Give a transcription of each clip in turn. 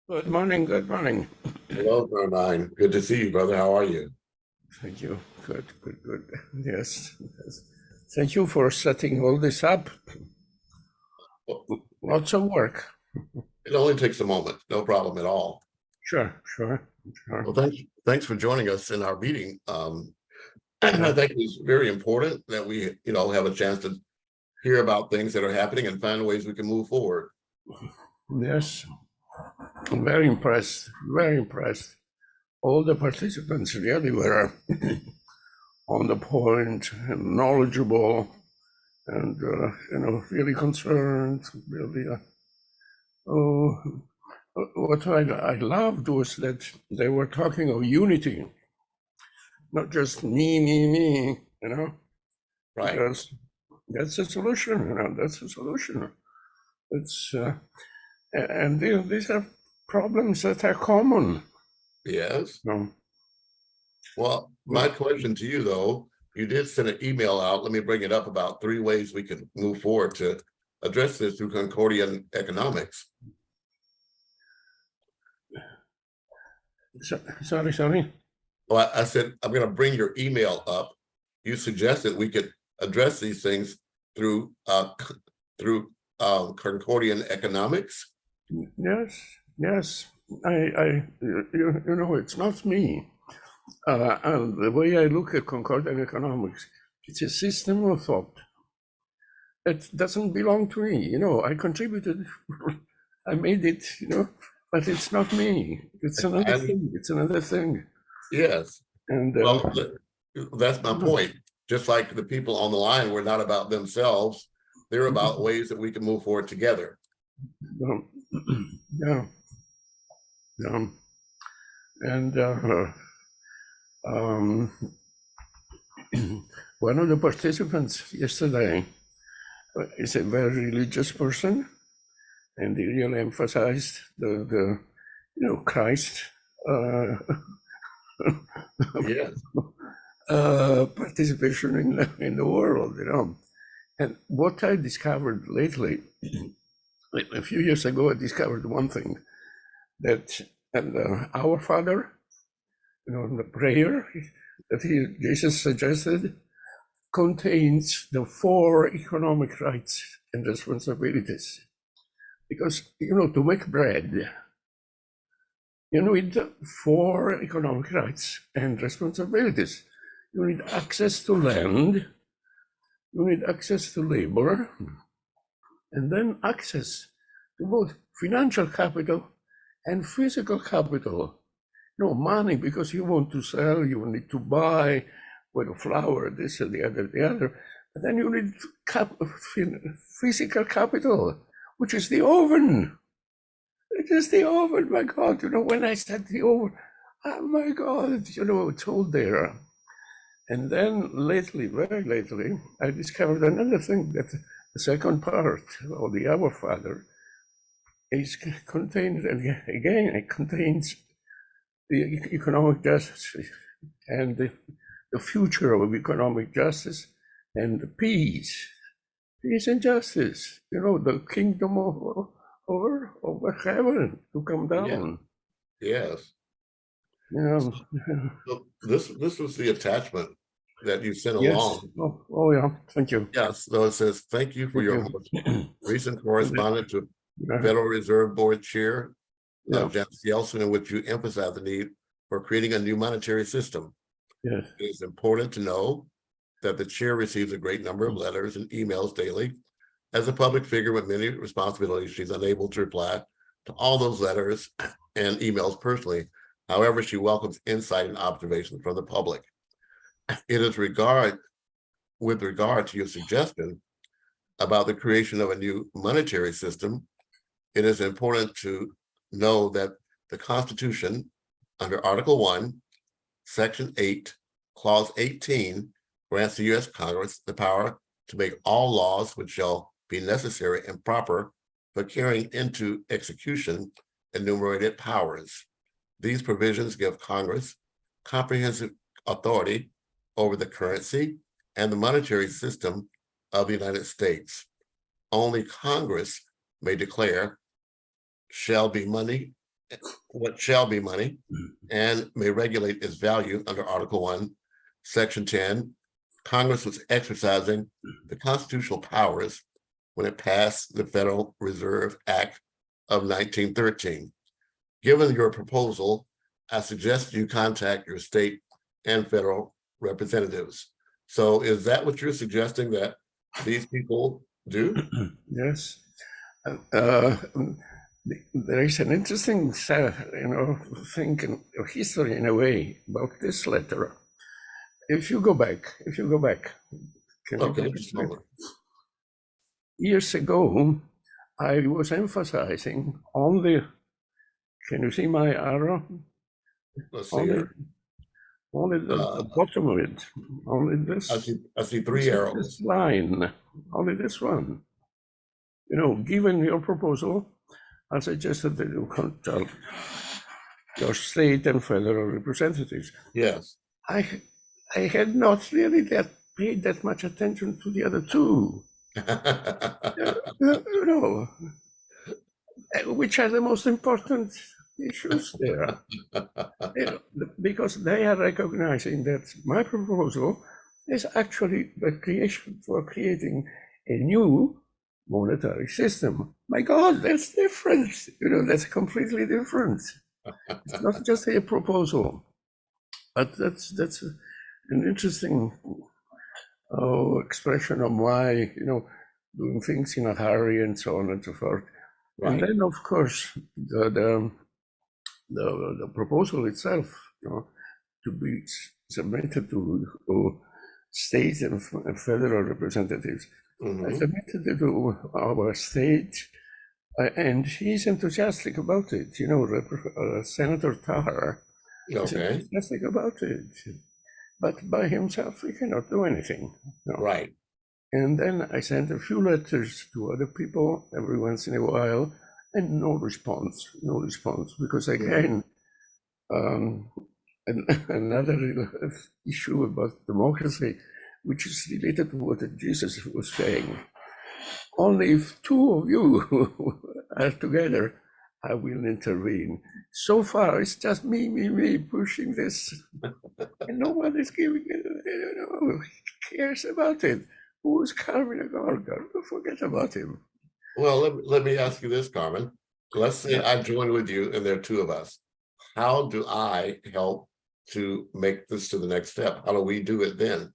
Good morning, good morning. Hello, Carmine. Good to see you, brother. How are you? Thank you. Good, good, good. Yes, yes. Thank you for setting all this up. Well, Lots of work. it only takes a moment. No problem at all. Sure, sure, Well, sure. thanks for joining us in our meeting. I think it's very important that we, have a chance to hear about things that are happening and find ways we can move forward. Yes, I'm very impressed, very impressed. All the participants really were on the point and knowledgeable and, really concerned, really. What I loved was that they were talking of unity, not just me, Right. because that's a solution, that's a solution. It's and these are problems that are common. Yes. You Well, my question to you, though, you did send an email out. Let me bring it up about 3 ways we can move forward to address this through Concordian economics. Sorry. Well, I said, I'm going to bring your email up. You suggested we could address these things through Concordian economics. Yes. It's not me. And the way I look at Concordian economics, it's a system of thought. It doesn't belong to me. I contributed, I made it, but it's not me. It's another thing. It's another thing. Yes. And Well, that's my point. Just like the people on the line were not about themselves, they're about ways that we can move forward together. Yeah. And one of the participants yesterday is a very religious person, and he really emphasized the Christ Yes. participation in the world, And what I discovered lately, a few years ago, I discovered one thing, that our Father, the prayer that Jesus suggested, contains the 4 economic rights and responsibilities. Because, to make bread, you need 4 economic rights and responsibilities. You need access to land, you need access to labor, and then access to both financial capital and physical capital. Money, because you want to sell, you need to buy, with a flour, this and the other. But then you need physical capital, which is the oven. It is the oven, my God. When I said the oven, oh my God, it's all there. And then very lately, I discovered another thing, that the second part of the Our Father is contained, again, it contains the economic justice and the future of economic justice and peace and justice, the kingdom over heaven to come down. Yes. So this was the attachment that you sent yes. along. Oh yeah, thank you. Yes, so it says, thank you for your recent correspondence to Federal Reserve Board Chair Janet Yellen, in which you emphasize the need for creating a new monetary system. Yes. It is important to know that the chair receives a great number of letters and emails daily. As a public figure with many responsibilities, she's unable to reply to all those letters and emails personally. However, she welcomes insight and observations from the public. It is with regard to your suggestion about the creation of a new monetary system, it is important to know that the Constitution, under Article 1, Section 8, Clause 18, grants the U.S. Congress the power to make all laws which shall be necessary and proper for carrying into execution enumerated powers. These provisions give Congress comprehensive authority over the currency and the monetary system of the United States. Only Congress may declare shall be money what shall be money and may regulate its value under Article 1, Section 10. Congress was exercising the constitutional powers when it passed the Federal Reserve Act of 1913. Given your proposal, I suggest you contact your state and federal representatives. So is that what you're suggesting that these people do? Yes. There is an interesting, thing in history in a way about this letter. If you go back, can you go back? Just a moment. Years ago, I was emphasizing on the, can you see my arrow? Let's see here. Only the bottom of it, only this. I see three arrows. This line, only this one. Given your proposal, I suggested that you consult your state and federal representatives. Yes. I had not really paid that much attention to the other two. Which are the most important issues there. Because they are recognizing that my proposal is actually the creation for creating a new monetary system. My God, that's different. That's completely different. It's not just a proposal, but that's an interesting expression of why doing things in a hurry and so on and so forth. Right. And then, of course, the proposal itself, to be submitted to state and federal representatives. I submitted it to our state, and he's enthusiastic about it. Senator Tarr is enthusiastic about it. But by himself, he cannot do anything. Right. And then I sent a few letters to other people every once in a while, and no response, because again, another issue about democracy, which is related to what Jesus was saying. Only if two of you are together, I will intervene. So far, it's just me pushing this, and nobody's giving it. Who cares about it? Who's Carmine Gorga? Forget about him. Well, let me ask you this, Carmen. Let's say I join with you, and there are two of us. How do I help to make this to the next step? How do we do it then?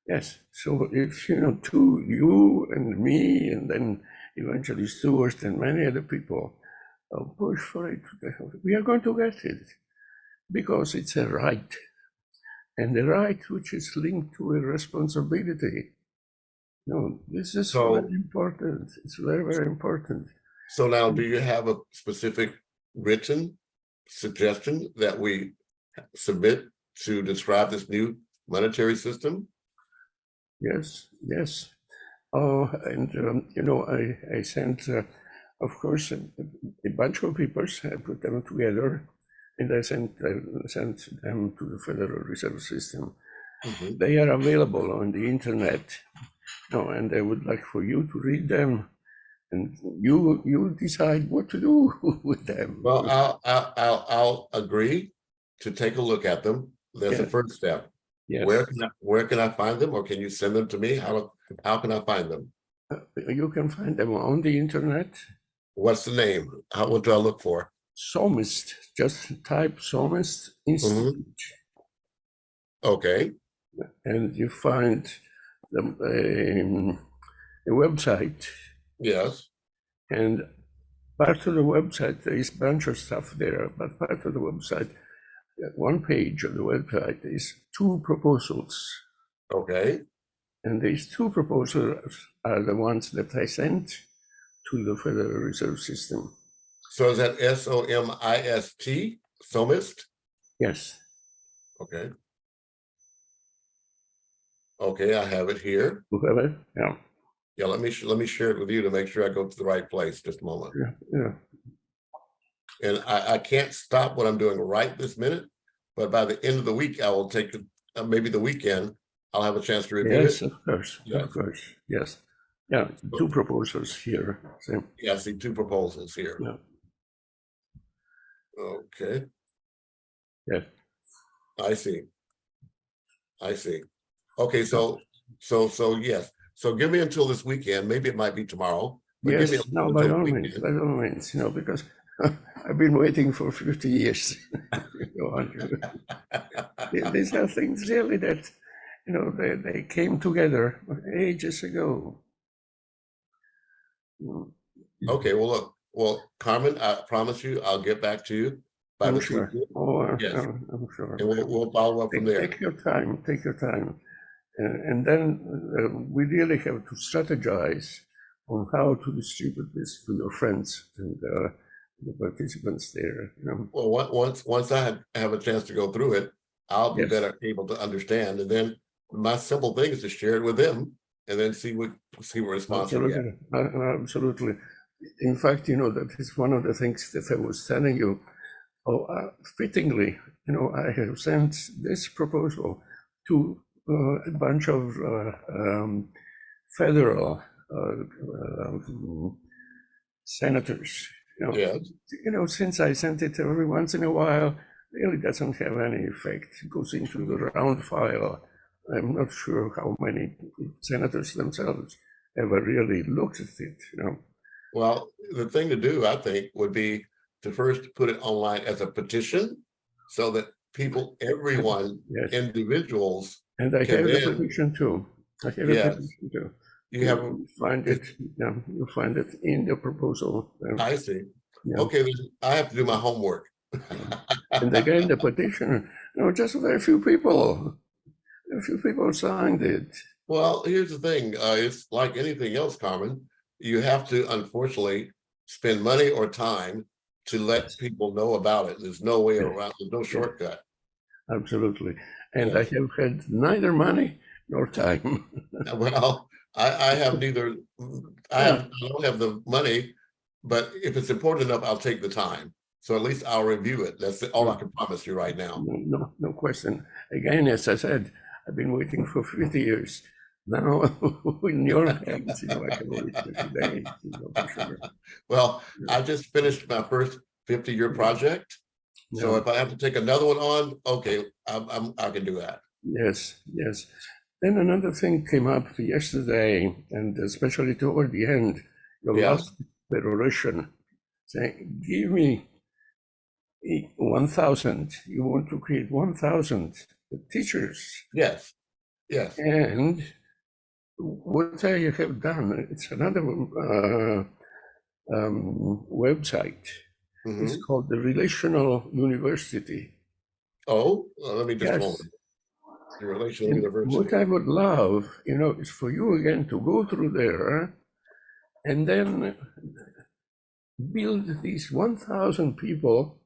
Yes. So if you and me, and then eventually Stuart and many other people push for it, we are going to get it, because it's a right, and a right which is linked to a responsibility. This is very important. It's very, very important. So now, do you have a specific written suggestion that we submit to describe this new monetary system? Yes. And I sent, of course, a bunch of papers. I put them together, and I sent them to the Federal Reserve System. They are available on the internet. And I would like for you to read them, and you decide what to do with them. Well, I'll agree to take a look at them. That's the first step. Yes. Where can I find them, or can you send them to me? How can I find them? You can find them on the internet. What's the name? What do I look for? Psalmist. Just type Psalmist Institute. Okay. And you find a website. Yes. And part of the website, there is a bunch of stuff there, but part of the website, one page of the website is two proposals. Okay. And these two proposals are the ones that I sent to the Federal Reserve System. So is that SOMIST? Psalmist? Yes. Okay. Okay, I have it here. You have it? Yeah. Yeah, let me share it with you to make sure I go to the right place. Just a moment. Yeah. And I can't stop what I'm doing right this minute, but by the end of the week, I will take maybe the weekend. I'll have a chance to review it. Yes, of course. Yes. Yeah, two proposals here. Yeah, I see two proposals here. Yeah. Okay, Yes. I see. I see. Okay, so yes. So give me until this weekend. Maybe it might be tomorrow, but give me Yes, no, by until the all means, weekend. by all means, because I've been waiting for 50 years. These are things really that, they came together ages ago. Okay, well, look, well, Carmen, I promise you, I'll get back to you by I'm this sure. weekend. Oh, Yes, I'm sure. and we'll follow up from there. Take your time, take your time. And then we really have to strategize on how to distribute this to your friends and the participants there. Well, once I have a chance to go through it, I'll be Yes, better able to understand, and then my simple thing is to share it with them, and then see what response I get. absolutely, absolutely. In fact, that is one of the things that I was telling you. Oh, fittingly, I have sent this proposal to a bunch of federal senators. Yes, Since I sent it every once in a while, really doesn't have any effect. It goes into the round file. I'm not sure how many senators themselves ever really looked at it. well, the thing to do, I think, would be to first put it online as a petition, so that people, everyone, Yes, individuals, and I can have the then, petition too. I have a yes, petition too. you have, Find it. it's, Yeah, you'll find it in the proposal. I see. Yeah. Okay, then I have to do my homework. And again, the petition, just very few people. A few people signed it. Well, here's the thing, it's like anything else, Carmen. You have to, unfortunately, spend money or time to let people know about it. There's no way Yes, around, there's no yes, shortcut. absolutely. And I Yes. have had neither money nor time. Well, I have neither, Yeah, I don't have the money, but if it's important enough, I'll take the time. So at least I'll review it. That's all I can promise you right now. no question. Again, as I said, I've been waiting for 50 years. Now, in your hands, I can wait 50 days, for sure. Well, I just finished my first 50-year project. So Yeah. if I have to take another one on, okay, I can do that. Yes, yes. Then another thing came up yesterday, and especially toward the end, your Yeah. last peroration, saying, give me 1,000. You want to create 1,000 teachers. Yes, yes. And what I have done, it's another website. It's Mhm. called the Relational University. Oh, let me just a Yes. moment. The Relational And University. what I would love, is for you again to go through there and then build these 1,000 people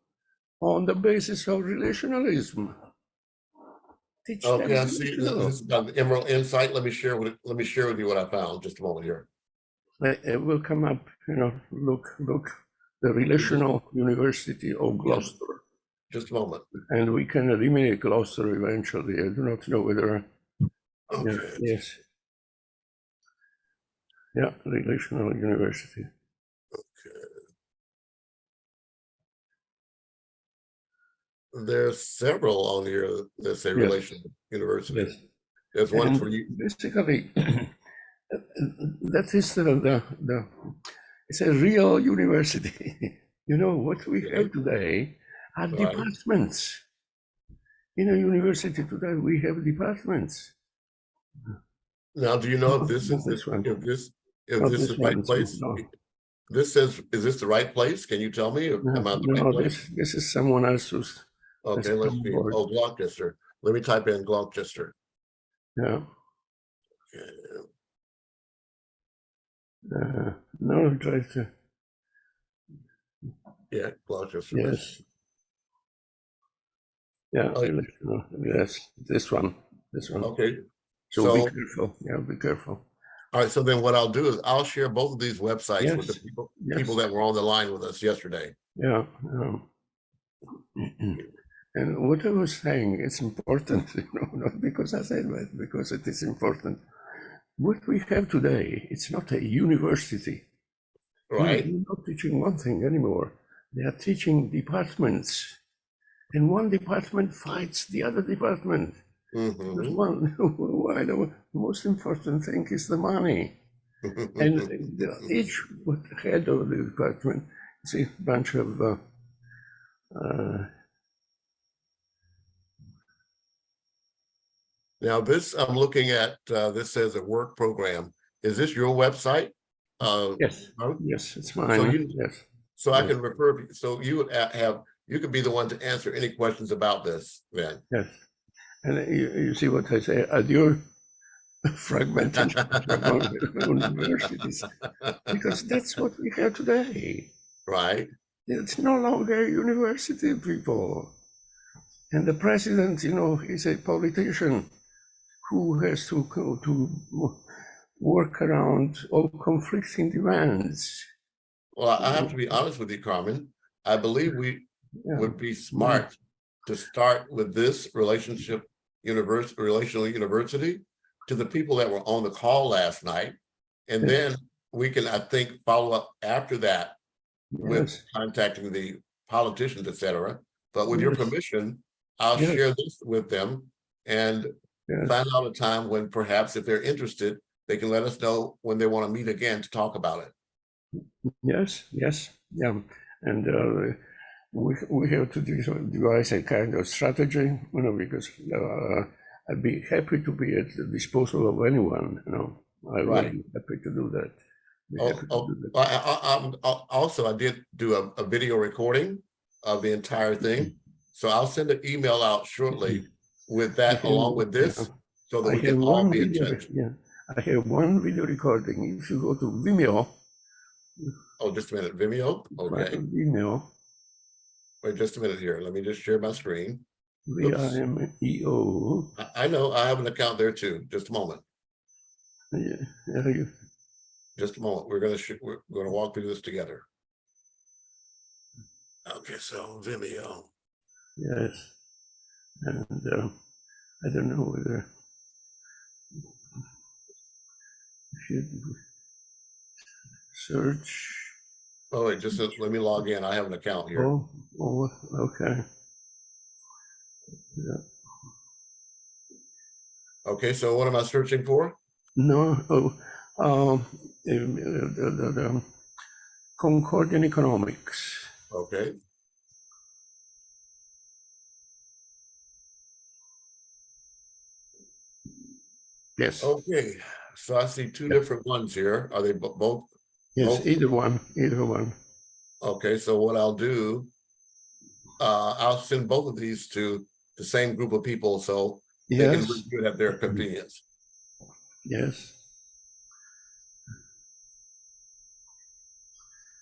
on the basis of relationalism. Teach them Okay, I see. This relational. is about the Emerald Insight. Let me share with you what I found. Just a moment here. It will come up, look, the Relational University of Gloucester. Just a moment. And we can eliminate Gloucester eventually. I do not know whether. Okay. Yes. Yeah, Relational University. There's several on here that say Yes. Relational University. Yes. There's one And for you. basically, that is it's a real university. What we have today are Right. departments. In a university today, we have departments. Now, do you know if this Not is the right one, place? no. This says, is this the right place? Can you tell me? Am I in the right place? This is someone else's. Okay, let's see. board. Oh, Gloucester. Let me type in Gloucester. Yeah. Okay. No, try to. Yeah, Gloucester. Yes. Yeah, Oh, yes, this one. okay. So So, be careful. Yeah, be careful. all right. So then what I'll do is I'll share both of these websites with the Yes. people that were on the line with us yesterday. Yeah. And what I was saying, it's important, not because I said that, because it is important. What we have today, it's not a university. Right. We're not teaching one thing anymore. They are teaching departments, and one department fights the other department. Because the most important thing is the money. And each head of the department is a bunch of Now this, I'm looking at, this says a work program. Is this your website? yes, Huh? yes, it's mine. Yes. So I can refer, so you would have, you could be the one to answer any questions about this then. Yes. And you see what I say, adieu, fragmented universities, because that's what we have today. Right. It's no longer university people. And the president, you know, is a politician who has to work around all conflicting demands. Well, I have to be honest with you, Carmen. I believe we would be smart to start with this relational university to the people that were on the call last night. And then we can, I think, follow up after that with contacting the politicians, etc. But with your permission, I'll share this with them and find out a time when perhaps if they're interested, they can let us know when they want to meet again to talk about it. Yes, yeah. And we have to devise a kind of strategy, you know, because I'd be happy to be at the disposal of anyone, you know. I would be happy to do that. Also, I did do a video recording of the entire thing. So I'll send an email out shortly with that along with this so that we can all be in touch. Yeah, I have one video recording. If you go to Vimeo. Oh, just a minute, Vimeo? Okay. Vimeo. Wait just a minute here. Let me just share my screen. Vimeo. I know, I have an account there too. Just a moment. Yeah. Just a moment. We're gonna walk through this together. Okay, so Vimeo. Yes, and I don't know whether if you search. Oh wait, just let me log in. I have an account here. Oh, okay. Yeah. Okay, so what am I searching for? No, the Concordian Economics. Okay. Yes. Okay, so I see two different ones here. Are they both? Yes, both? either one. Okay, so what I'll do, I'll send both of these to the same group of people so they can review it at their convenience. Yes.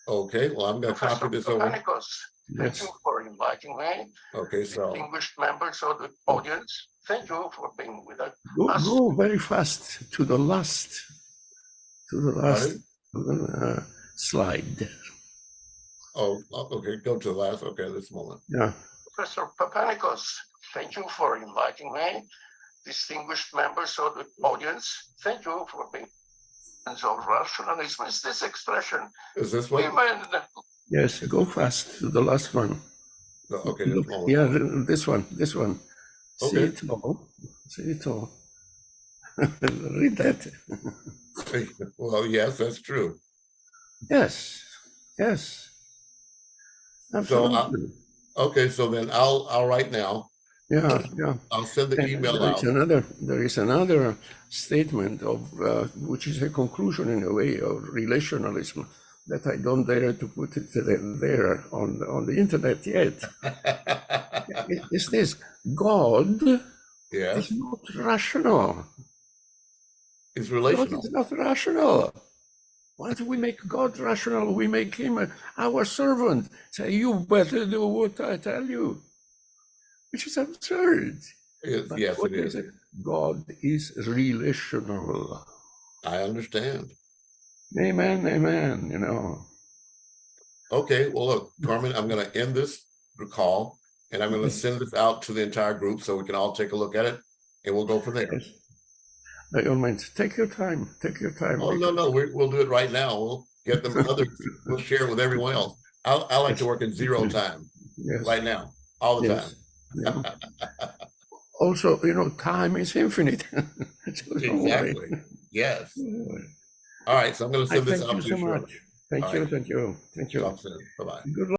Okay, well, I'm going to copy this over. Thank you for inviting me. Okay, so distinguished members of the audience, thank you for being with us. Go very fast to the last slide. Oh, okay, go to the last. Okay, this moment. Yeah. Professor Papanikos, thank you for inviting me. Distinguished members of the audience, thank you for being of rationalism. Is this expression? Is this one? Yes, go fast to the last one. No, okay, this one. Okay. See it all. Read that. Well, yes, that's true. Yes. Absolutely. So, okay, so then I'll write now. Yeah. I'll send the email out. There is another statement of which is a conclusion in a way of relationalism that I don't dare to put it there on the internet yet. Is this God is not rational. It's relational. God is not rational. Once we make God rational, we make him our servant. Say, you better do what I tell you. Which is absurd. Yes, it is. God is relational. I understand. Amen, you know. Okay, well, look, Carmen, I'm going to end this call and I'm going to send this out to the entire group so we can all take a look at it and we'll go from there. Yes. By all means, take your time. Oh, no, we'll do it right now. We'll get them others. We'll share it with everyone else. I like to work in 0 time Yes. right now, all the Yes. time. Yeah. Also, time is infinite. So don't worry. Exactly. Yes. All right. So I'm going to I send this thank out you to so you shortly. much. Thank All you. right. Thank you. Thank you. Talk soon. Bye-bye. Good luck.